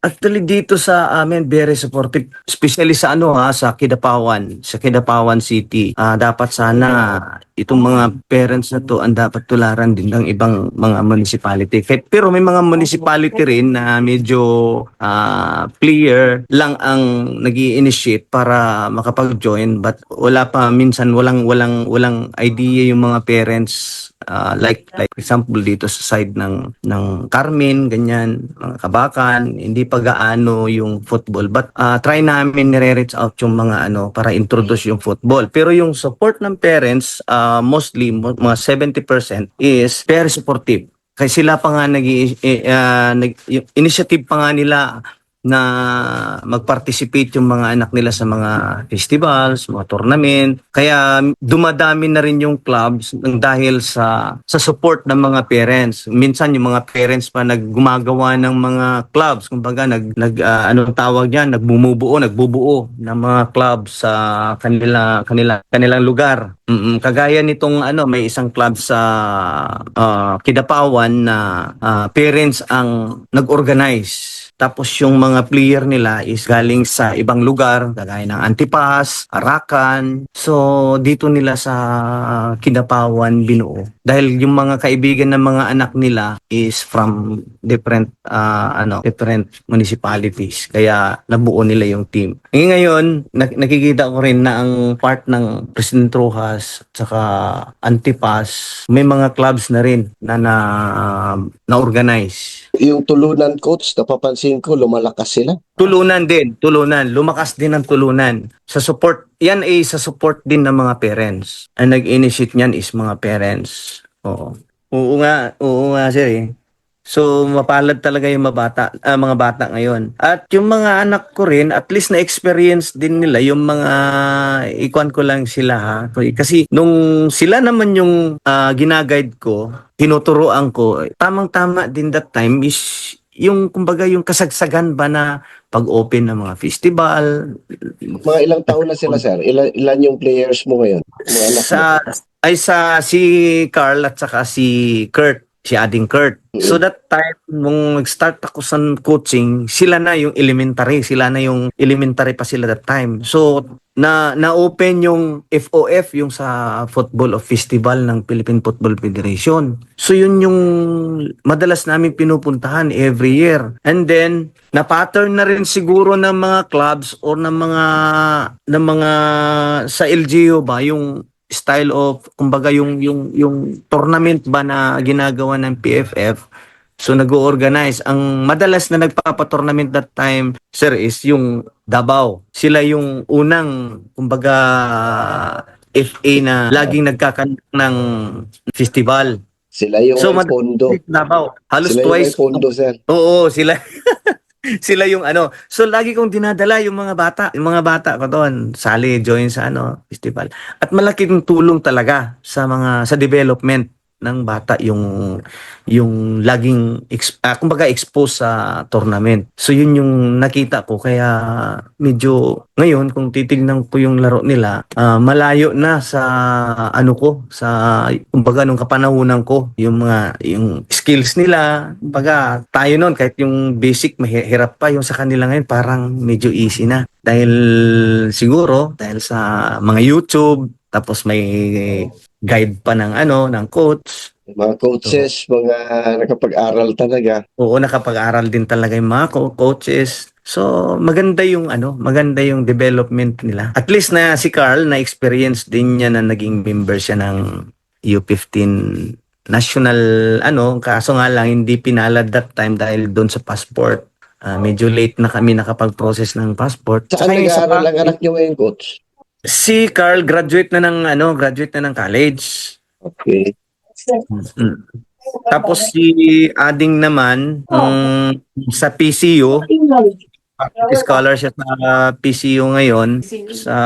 Actually dito sa amin very supportive, especially sa ano sa Kidapawan City. Dapat sana itong mga parents na to ang dapat tularan din ng ibang mga municipality. Pero may mga municipality rin na medyo player lang ang nag-i-initiate para makapag-join, but wala pa, minsan walang idea yung mga parents. Like example dito sa side ng Carmen, ganyan, mga Kabakan, hindi pa gaano yung football, but try namin nire-reach out yung mga para introduce yung football. Pero yung support ng parents, mostly mga 70% is very supportive. Kasi sila pa nga yung initiative pa nga nila na mag-participate yung mga anak nila sa mga festivals, mga tournament. Kaya dumadami na rin yung clubs dahil sa support ng mga parents. Minsan yung mga parents pa naggumagawa ng mga clubs, kumbaga anong tawag diyan, nagbubuo ng mga clubs sa kanilang lugar. Kagaya nitong may isang club sa Kidapawan na parents ang nag-organize. Tapos yung mga player nila is galing sa ibang lugar, kagaya ng Antipas, Arakan. So dito nila sa Kidapawan binuo. Dahil yung mga kaibigan ng mga anak nila is from different municipalities. Kaya nabuo nila yung team. Ngayon, nakikita ko rin na ang part ng President Rojas at saka Antipas, may mga clubs na rin na-organize. Yung tulunan, coach, napapansin ko, lumalakas sila. Tulunan. Lumakas din ang tulunan. Sa support, yan ay sa support din ng mga parents. Ang nag-initiate niyan is mga parents. Oo. Oo nga sir eh. So mapalad talaga yung mga bata ngayon. At yung mga anak ko rin, at least na-experience din nila yung mga ikuan ko lang sila ha. Kasi nung sila naman yung ginaguide ko, tinuturoan ko, tamang-tama din that time is yung kumbaga yung kasagsagan ba na pag-open ng mga festival. Mga ilang taon na sila, sir? Ilan yung players mo ngayon? Mga anak mo? Si Carl at saka si Kurt. Si Ading Kurt. So that time, nung nag-start ako sa coaching, sila na yung elementary pa sila that time. So, na-open yung FOF, yung sa Football of Festival ng Philippine Football Federation. So, yun yung madalas namin pinupuntahan every year. And then, na-pattern na rin siguro ng mga clubs or ng mga sa LGU ba, yung style of kumbaga yung tournament ba na ginagawa ng PFF. So nag-o-organize. Ang madalas na nagpapa-tournament that time, sir, is yung Davao. Sila yung unang kumbaga FA na laging nagkakaroon ng festival. Sila yung pondo. Davao. Halos Sila twice. Yung pondo, sir. Oo, sila. Sila yung So lagi kong dinadala yung mga bata ko doon, sali, join sa festival. At malaking tulong talaga sa development ng bata yung laging kumbaga exposed sa tournament. So yun yung nakita ko, kaya medyo ngayon kung titignan ko yung laro nila, malayo na sa sa kumbaga nung kapanahunan ko, yung skills nila. Kumbaga tayo noon kahit yung basic mahirap pa, yung sa kanila ngayon parang medyo easy na. Dahil sa mga YouTube, tapos may guide pa ng coach. Mga coaches, mga nakapag-aral talaga. Oo, nakapag-aral din talaga yung mga coaches. So, maganda yung development nila. At least na si Carl, na-experience din niya na naging member siya ng U15 national kaso nga lang hindi pinalad that time dahil doon sa passport. Medyo late na kami nakapag-process ng passport. Saan nag-aaral ang anak niyo ngayon, coach? Si Carl graduate na ng college. Okay. Tapos si Ading naman sa PCU, scholar siya sa PCU ngayon sa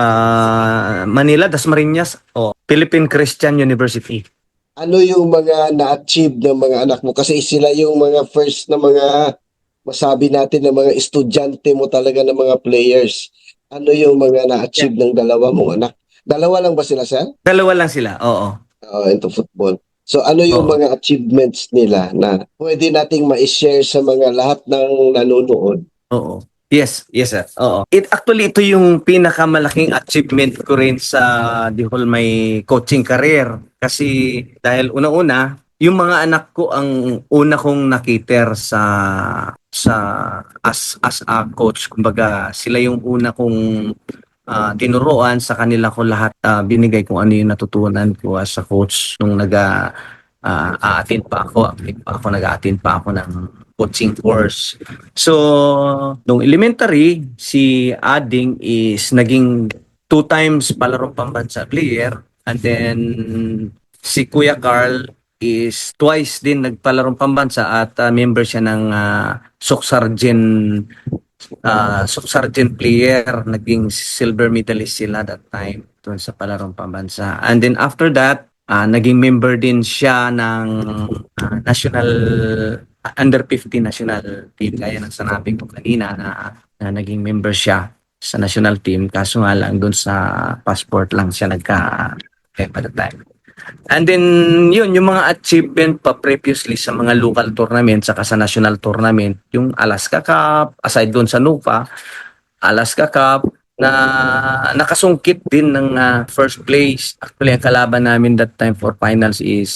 Manila, Dasmariñas, Philippine Christian University. Ano yung mga na-achieve ng mga anak mo? Kasi sila yung mga first na mga masabi natin na mga estudyante mo talaga ng mga players. Ano yung mga na-achieve ng dalawa mong anak? Dalawa lang ba sila, sir? Dalawa lang sila, oo. Into football. So ano yung mga achievements nila na pwede nating ma-share sa mga lahat ng nanonood Oo. Yes, yes sir. Oo. Actually, ito yung pinakamalaking achievement ko rin sa the whole my coaching career. Kasi dahil una-una, yung mga anak ko ang una kong nakiter sa as a coach. Kumbaga, sila yung una kong tinuruan sa kanila ko lahat, binigay kung ano yung natutunan ko as a coach nung a-attend pa ako, nag-a-attend pa ako ng coaching course. So, nung elementary, si Ading is naging 2 times palarong pambansa player, and then si Kuya Carl is twice din nagpalarong pambansa at member siya ng Sergeant player, naging silver medalist sila that time doon sa palarong pambansa. And then after that, naging member din siya ng national under 50 national team, gaya ng sanabi ko kanina na naging member siya sa national team, kaso nga lang doon sa passport lang siya by the time. And then, yun, yung mga achievement pa previously sa mga local tournament saka sa national tournament, yung Alaska Cup, aside doon sa NUPA, Alaska Cup, na nakasungkit din ng first place. Actually, ang kalaban namin that time for finals is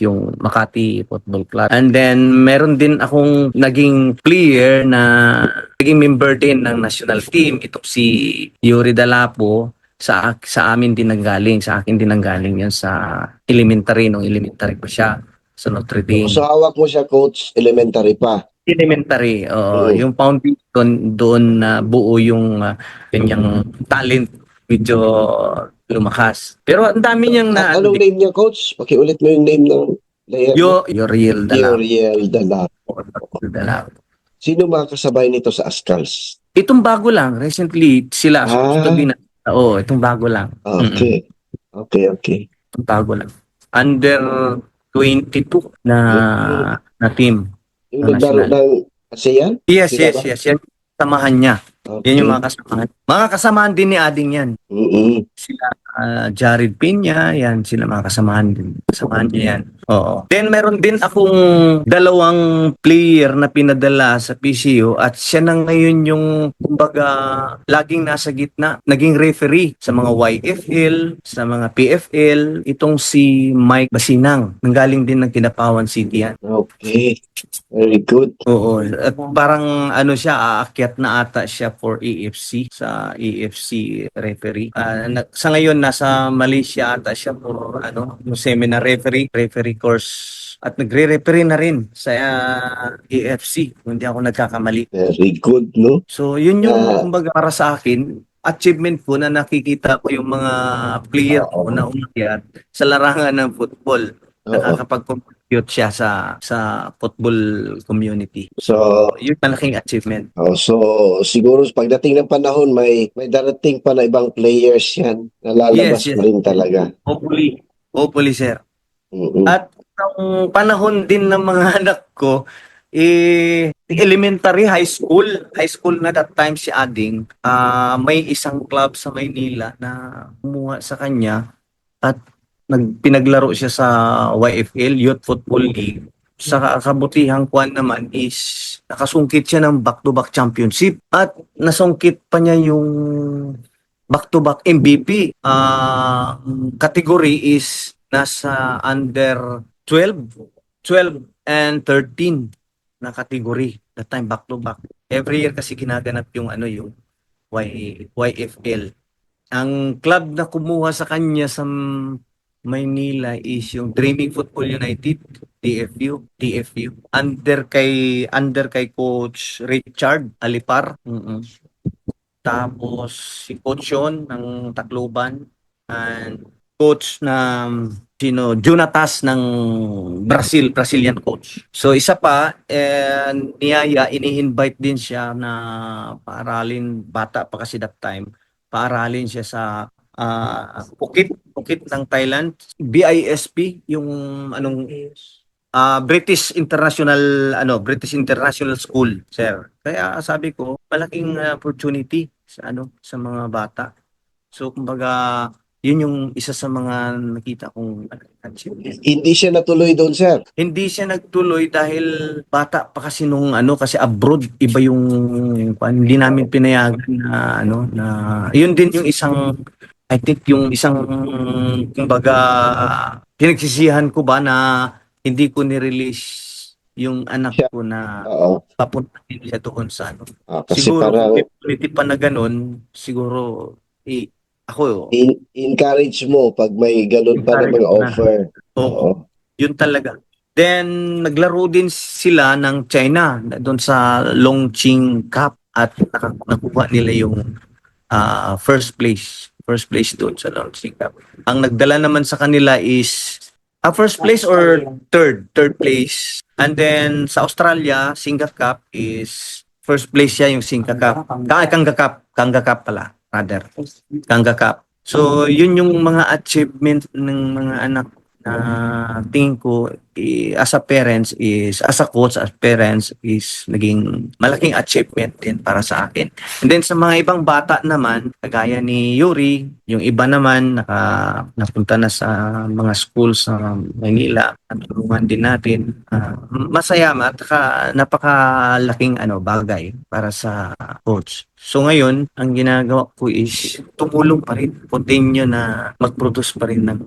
yung Makati Football Club. And then, meron din akong naging player na naging member din ng national team. Ito si Yuri Dalapo, sa amin din nanggaling, sa akin din nanggaling yan sa elementary, nung elementary pa siya sa Notre Dame. So hawak mo siya, coach, elementary pa. Elementary, oo. Mm. Yung foundation doon na buo yung kanyang talent, medyo lumakas. Pero ang dami niyang na ano Anong din, name niya, coach? Pakiulit mo yung name ng player mo. Yoriel Dalao. Yuriel Dala. Dalao. Sino mga kasabay nito sa Ascals? Itong bago lang, recently sila supposed to be na, itong bago lang. Okay. Okay. Itong bago lang. Under 22 na team Yung na naglaro national. ng ASEAN? Yes. Sila ba? Yan kasamahan niya. Yan yung Okay. mga kasamahan. Mga kasamahan din ni Ading yan. Mm-mm. Sila Jared Peña, yan sila mga kasamahan din. Kasamahan niya yan. Oo. Then meron din akong dalawang player na pinadala sa PCO at siya na ngayon yung kumbaga laging nasa gitna, naging referee sa mga YFL, sa mga PFL, itong si Mike Basinang. Nanggaling din ng Kidapawan City yan. Okay. Very good. Oo, at parang ano siya, aakyat na ata siya for AFC, sa AFC referee. Sa ngayon nasa Malaysia ata siya for yung seminar referee course, at nagre-referee na rin sa AFC, kung hindi ako nagkakamali. Very good, no? So yun yung Ah, kumbaga para sa akin, achievement ko na nakikita ko yung mga player ko na umakyat sa larangan ng football. oo. Nakakapag-contribute siya sa football community. So, Yun malaking achievement. so siguro pagdating ng panahon may darating pa na ibang players yan na lalabas Yes. pa rin talaga. Hopefully sir. Mm-mm. At ang panahon din ng mga anak ko, elementary, high school na that time si Ading, may isang club sa Maynila na kumuha sa kanya at pinaglaro siya sa YFL, Youth Football League. Sa kabutihang kwan naman is nakasungkit siya ng back-to-back championship at nasungkit pa niya yung back-to-back MVP. Category is nasa under 12 and 13 na category. That time back-to-back. Every year kasi ginaganap yung yung YFL. Ang club na kumuha sa kanya sa Maynila is yung Dreaming Football United, TFU. Under kay Coach Richard Alipar. Tapos si Coach yon ng Tacloban, and coach na Jonatas ng Brazilian coach. So isa pa, niyaya, ini-invite din siya na paaralin, bata pa kasi that time, paaralin siya sa Phuket ng Thailand, BISP, yung British International School, sir. Kaya sabi ko, malaking opportunity sa sa mga bata. So kumbaga Yun yung isa sa mga nakita kong achievement. Hindi siya natuloy doon, sir. Hindi siya nagtuloy dahil bata pa kasi nung ano, kasi abroad iba yung hindi namin pinayagan na ano na yun din yung isang I think yung isang kumbaga pinagsisihan ko ba na hindi ko ni-release yung anak Siya. ko na Oo. papunta din siya doon sa ano. Kasi Siguro kung parang may opportunity pa na ganun, siguro ako encourage mo pag may ganun pa na encourage mga ko na. offer. Oo, Oo. yun talaga. Then, naglaro din sila ng China doon sa Longqing Cup at nakuha nila yung first place. First place doon sa Longqing Cup. Ang nagdala naman sa kanila is first place or third place. And then sa Australia, Singa Cup is first place siya yung Singa Cup. Kangga Cup pala, rather. Kangga Cup. So, yun yung mga achievement ng mga anak na tingin ko as a parents is as a coach as parents is naging malaking achievement din para sa akin. And then sa mga ibang bata naman kagaya ni Yuri, yung iba naman napunta na sa mga schools sa Manila, natulungan din natin. Masaya at napakalaking bagay para sa coach. So ngayon, ang ginagawa ko is tumulong pa rin, continue na mag-produce pa rin ng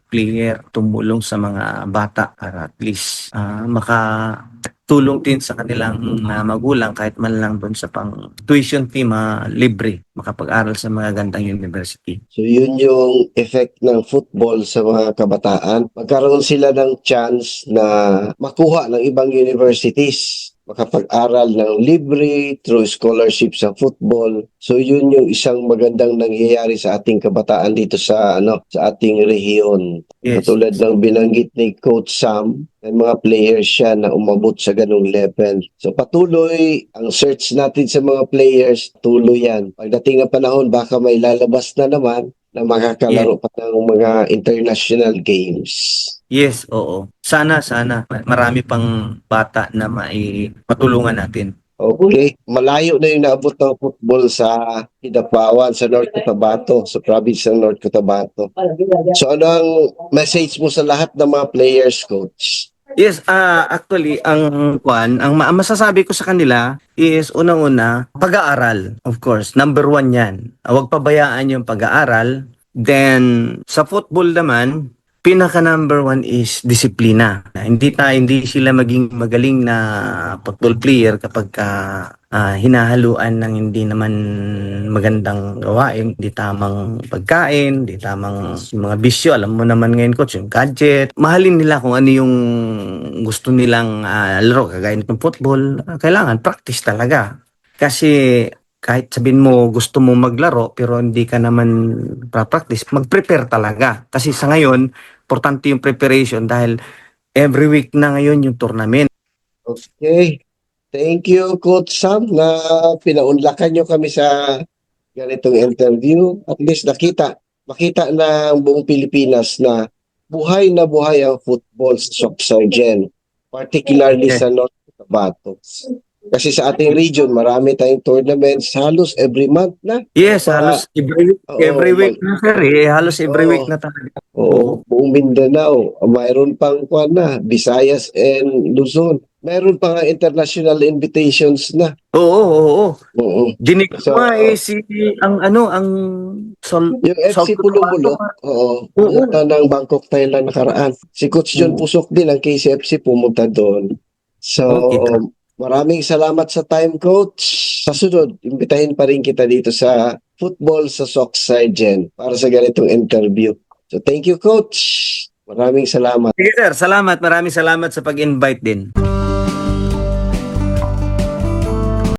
player, tumulong sa mga bata para at least makatulong din sa kanilang magulang kahit man lang doon sa pang tuition fee libre makapag-aral sa mga gandang university. So yun yung effect ng football sa mga kabataan. Magkaroon sila ng chance na makuha ng ibang universities, makapag-aral ng libre through scholarship sa football. So yun yung isang magandang nangyayari sa ating kabataan dito sa sa ating rehiyon. Yes. Katulad ng binanggit ni Coach Sam, may mga players siya na umabot sa ganung level. So patuloy ang search natin sa mga players, tuloy yan. Pagdating ng panahon, baka may lalabas na naman na makakalaro pa ng mga international games. Yes, oo. Sana marami pang bata na matulungan natin. Okay, malayo na yung naabot ng football sa Kidapawan, sa North Cotabato, sa province ng North Cotabato. So ano ang message mo sa lahat ng mga players, coach? Yes, actually ang masasabi ko sa kanila is unang-una, pag-aaral. Of course, number 1 'yan. Huwag pabayaan yung pag-aaral. Then sa football naman, pinaka number 1 is disiplina. Hindi sila maging magaling na football player kapag hinahaluan ng hindi naman magandang gawain, hindi tamang pagkain, hindi tamang mga bisyo. Alam mo naman ngayon, coach, yung gadget. Mahalin nila kung ano yung gusto nilang laro, kagaya ng football. Kailangan practice talaga. Kasi kahit sabihin mo gusto mo maglaro pero hindi ka naman practice, mag-prepare talaga. Kasi sa ngayon, importante yung preparation dahil every week na ngayon yung tournament. Okay. Thank you, Coach Sam, na pinaunlakan nyo kami sa ganitong interview. At least makita ng buong Pilipinas na buhay ang football sa Soc-Sargent, particularly sa North Cotabato. Kasi sa ating region, marami tayong tournaments halos every month na. Yes, halos every week na sir halos every week na talaga. Oo, buong Mindanao, mayroon pang Visayas and Luzon. Mayroon pa nga international invitations na. Oo. Oo. Dinig ko So, ang yung FC Pulong-Bulok, pumunta ng Bangkok, Thailand nakaraan. Si Coach John Pusok din, ang KCFC, pumunta doon. So, maraming salamat sa time, Coach. Sa sunod, imbitahin pa rin kita dito sa football sa Soc-Sargent para sa ganitong interview. So, thank you, Coach. Maraming salamat. Sige sir, salamat. Maraming salamat sa pag-invite din.